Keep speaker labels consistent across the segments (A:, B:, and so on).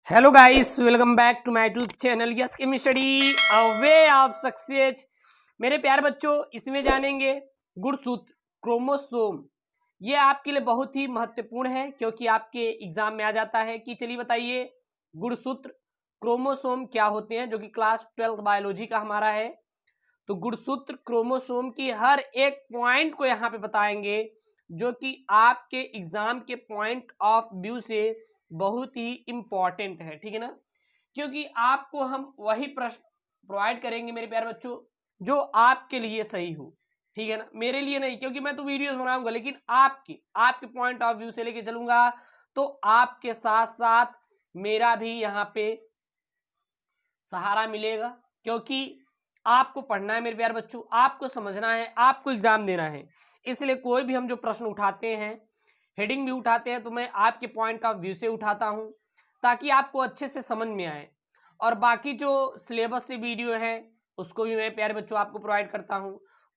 A: Hello guys, welcome back to my YouTube channel yes chemistry a way of success. मेरे प्यारे बच्चों, इसमें जानेंगे गुणसूत्र क्रोमोसोम। ये आपके लिए बहुत ही महत्वपूर्ण है क्योंकि आपके एग्जाम में आ जाता है कि चलिए बताइए गुणसूत्र क्रोमोसोम क्या होते हैं, जो कि क्लास 12 बायोलॉजी का हमारा है। तो गुणसूत्र क्रोमोसोम की हर एक पॉइंट को यहाँ पे बताएंगे, जो कि आपके एग्जाम के पॉइंट ऑफ व्यू से बहुत ही इम्पॉर्टेंट है, ठीक है ना। क्योंकि आपको हम वही प्रश्न प्रोवाइड करेंगे मेरे प्यारे बच्चों जो आपके लिए सही हो, ठीक है ना। मेरे लिए नहीं, क्योंकि मैं तो वीडियोस बनाऊंगा, लेकिन आपके आपके पॉइंट ऑफ व्यू से लेके चलूंगा। तो आपके साथ साथ मेरा भी यहाँ पे सहारा मिलेगा, क्योंकि आपको पढ़ना है मेरे प्यारे बच्चों, आपको समझना है, आपको एग्जाम देना है। इसलिए कोई भी हम जो प्रश्न उठाते हैं, हेडिंग भी उठाते हैं, तो मैं आपके पॉइंट ऑफ व्यू से उठाता हूं ताकि आपको अच्छे से समझ में आए। और बाकी जो सिलेबस से वीडियो है उसको भी मैं प्यारे बच्चों आपको प्रोवाइड करता हूं।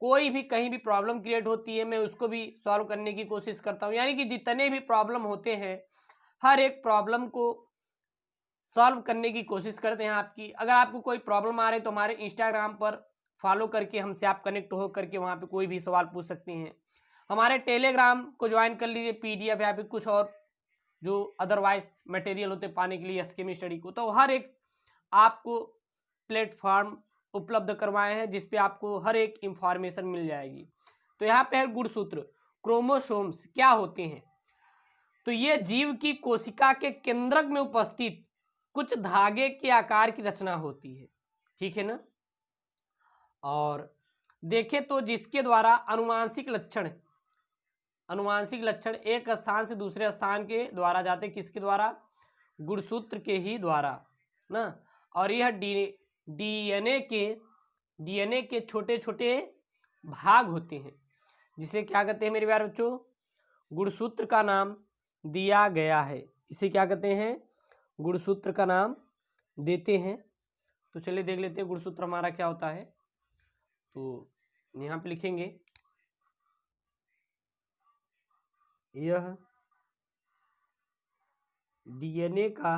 A: कोई भी कहीं भी प्रॉब्लम क्रिएट होती है मैं उसको भी सॉल्व करने की कोशिश करता हूं, यानी कि जितने भी प्रॉब्लम होते हैं हर एक प्रॉब्लम को सॉल्व करने की कोशिश करते हैं आपकी। अगर आपको कोई प्रॉब्लम आ रही है तो हमारे इंस्टाग्राम पर फॉलो करके हमसे आप कनेक्ट हो करके वहाँ पे कोई भी सवाल पूछ सकते हैं। हमारे टेलीग्राम को ज्वाइन कर लीजिए, पीडीएफ या फिर कुछ और जो अदरवाइज मटेरियल होते पाने के लिए एसकेमी स्टडी को, तो हर एक आपको प्लेटफॉर्म उपलब्ध करवाए हैं जिस पे आपको हर एक इंफॉर्मेशन मिल जाएगी। तो यहाँ पे है गुणसूत्र क्रोमोसोम्स क्या होते हैं। तो ये जीव की कोशिका के केंद्रक में उपस्थित कुछ धागे के आकार की रचना होती है, ठीक है ना। और देखें तो जिसके द्वारा अनुवांशिक लक्षण एक स्थान से दूसरे स्थान के द्वारा जाते, किसके द्वारा? गुणसूत्र के ही द्वारा ना। और यह डीएनए के छोटे छोटे भाग होते हैं, जिसे क्या कहते हैं मेरे प्यारे बच्चों? गुणसूत्र का नाम दिया गया है। इसे क्या कहते हैं? गुणसूत्र का नाम देते हैं। तो चलिए देख लेते हैं गुणसूत्र हमारा क्या होता है। तो यहाँ पे लिखेंगे यह डीएनए का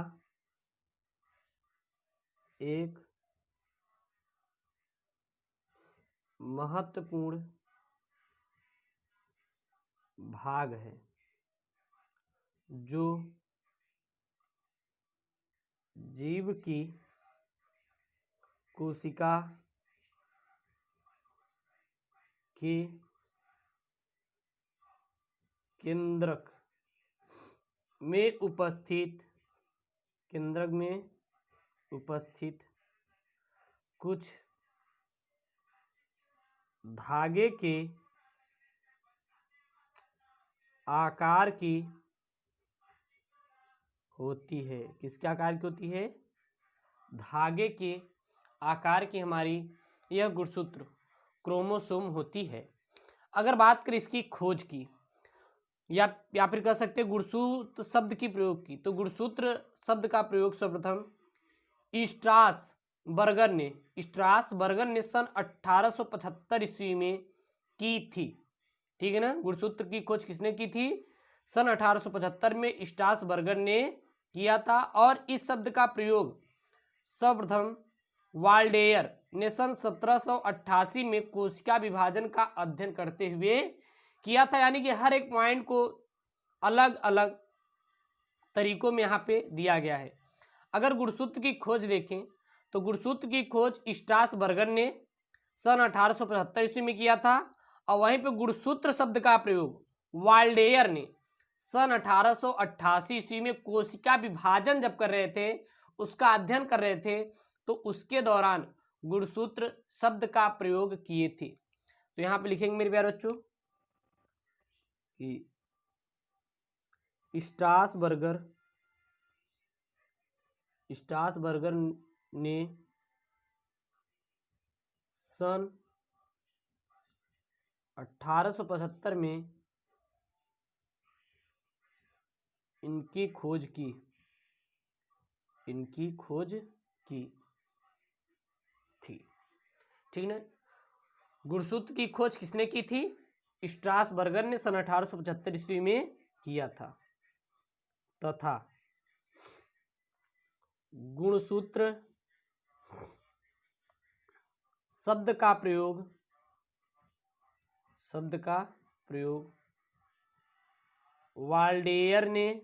A: एक महत्वपूर्ण भाग है जो जीव की कोशिका के केंद्रक में उपस्थित कुछ धागे के आकार की होती है। किसके आकार की होती है? धागे के आकार की हमारी यह गुणसूत्र क्रोमोसोम होती है। अगर बात करें इसकी खोज की या फिर कह सकते हैं गुणसूत्र शब्द की प्रयोग की, तो गुणसूत्र शब्द का प्रयोग सर्वप्रथम स्ट्रासबर्गर ने सन 1875 ईस्वी में की थी, ठीक है ना। गुणसूत्र की खोज किसने की थी? सन 1875 में स्ट्रासबर्गर ने किया था। और इस शब्द का प्रयोग सर्वप्रथम वाल्डेयर ने सन 1788 में कोशिका विभाजन का अध्ययन करते हुए किया था। यानी कि हर एक पॉइंट को अलग अलग तरीकों में यहाँ पे दिया गया है। अगर गुणसूत्र की खोज देखें तो गुणसूत्र की खोज स्ट्रासबर्गर ने सन 1875 ईस्वी में किया था, और वहीं पे गुणसूत्र शब्द का प्रयोग वाल्डेयर ने सन 1888 ईस्वी में कोशिका विभाजन जब कर रहे थे, उसका अध्ययन कर रहे थे, तो उसके दौरान गुणसूत्र शब्द का प्रयोग किए थे। तो यहाँ पे लिखेंगे मेरे प्यारे बच्चों कि स्ट्रासबर्गर ने सन 1875 में इनकी खोज की थी, ठीक ना। गुणसूत्र की खोज किसने की थी? स्ट्रासबर्गर ने सन 1875 ईस्वी में किया था। तथा गुणसूत्र शब्द का प्रयोग वाल्डेयर ने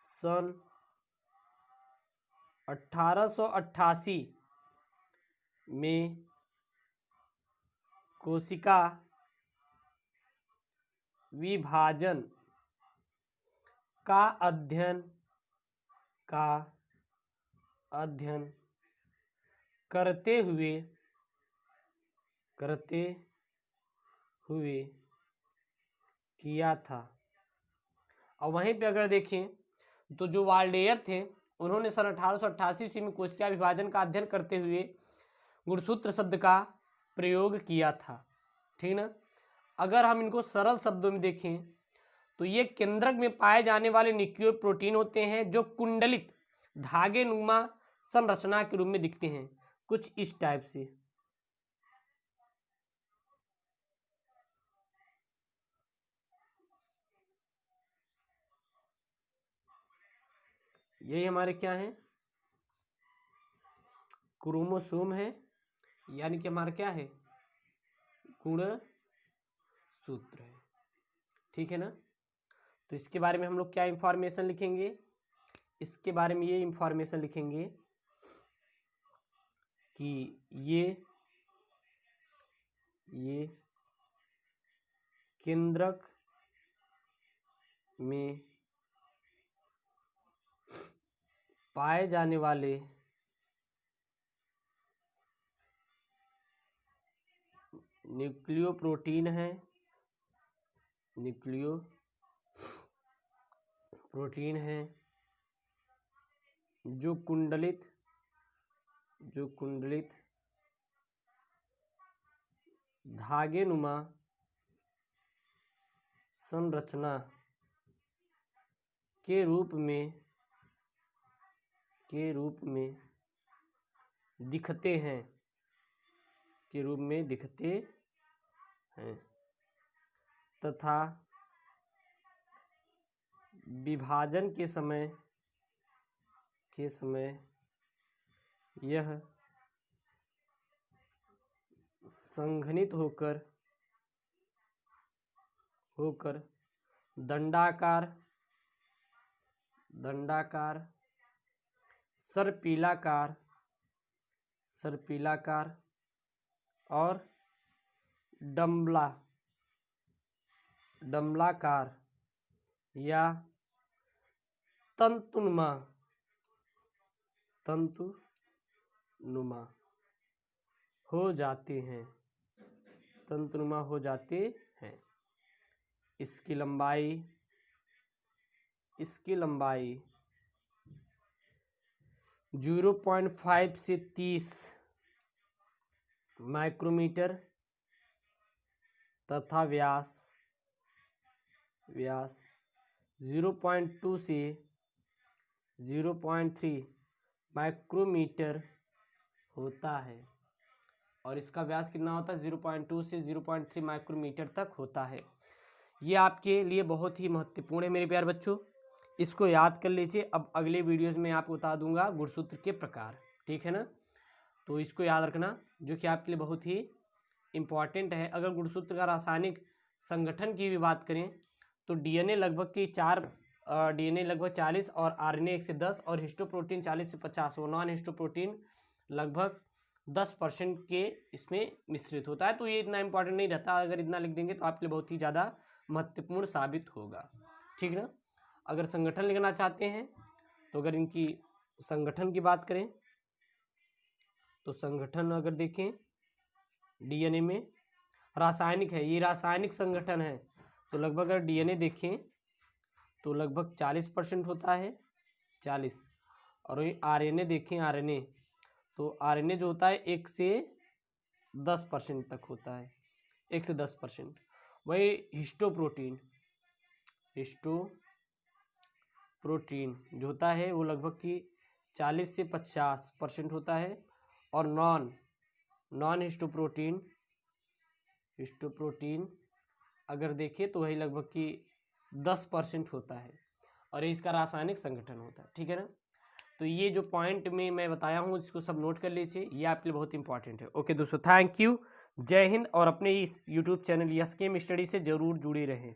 A: सन 1888 में कोशिका विभाजन का अध्ययन करते हुए किया था। और वहीं पे अगर देखें तो जो वाल्डेयर थे उन्होंने सन 1888 ईस्वी में कोशिका विभाजन का अध्ययन करते हुए गुणसूत्र शब्द का प्रयोग किया था। ठीक ना। अगर हम इनको सरल शब्दों में देखें तो ये केंद्रक में पाए जाने वाले न्यूक्लियर प्रोटीन होते हैं जो कुंडलित धागे नुमा संरचना के रूप में दिखते हैं, कुछ इस टाइप से। यही हमारे क्या है, क्रोमोसोम है, यानी कि हमारा क्या है, गुणसूत्र है। ठीक है ना। तो इसके बारे में हम लोग क्या इंफॉर्मेशन लिखेंगे, इसके बारे में ये इंफॉर्मेशन लिखेंगे कि ये केंद्रक में पाए जाने वाले न्यूक्लियोप्रोटीन हैं जो कुंडलित धागे नुमा संरचना के रूप में दिखते हैं तथा विभाजन के समय यह संघनित होकर दंडाकार सर्पिलाकार और डंबलाकार या तंतुनुमा हो जाते हैं। इसकी लंबाई 0.5 से 30 माइक्रोमीटर तथा व्यास 0.2 से 0.3 माइक्रोमीटर होता है। और इसका व्यास कितना होता है, 0.2 से 0.3 माइक्रोमीटर तक होता है। ये आपके लिए बहुत ही महत्वपूर्ण है मेरे प्यारे बच्चों, इसको याद कर लीजिए। अब अगले वीडियोस में आपको बता दूंगा गुणसूत्र के प्रकार। ठीक है ना। तो इसको याद रखना, जो कि आपके लिए बहुत ही इम्पॉर्टेंट है। अगर गुणसूत्र का रासायनिक संगठन की भी बात करें तो डीएनए लगभग 40 और आरएनए 1 से 10 और हिस्टोप्रोटीन 40 से 50 और नॉन हिस्टोप्रोटीन लगभग 10% के इसमें मिश्रित होता है। तो ये इतना इंपॉर्टेंट नहीं रहता, अगर इतना लिख देंगे तो आपके लिए बहुत ही ज़्यादा महत्वपूर्ण साबित होगा। ठीक ना। अगर संगठन लिखना चाहते हैं तो अगर इनकी संगठन की बात करें तो संगठन अगर देखें डीएनए में रासायनिक है, ये रासायनिक संगठन है। तो लगभग अगर डीएनए देखें तो लगभग 40% होता है, 40। और वही आरएनए देखें, आरएनए तो आरएनए जो होता है 1 से 10% तक होता है, 1 से 10%। वही हिस्टोप्रोटीन जो होता है वो लगभग कि 40 से 50% होता है। और नॉन हिस्टोप्रोटीन अगर देखें तो वही लगभग कि 10% होता है। और इसका रासायनिक संगठन होता है, ठीक है ना। तो ये जो पॉइंट में मैं बताया हूँ इसको सब नोट कर लीजिए, ये आपके लिए बहुत इंपॉर्टेंट है। ओके दोस्तों, थैंक यू, जय हिंद, और अपने इस यूट्यूब चैनल यस केम स्टडी से जरूर जुड़े रहें।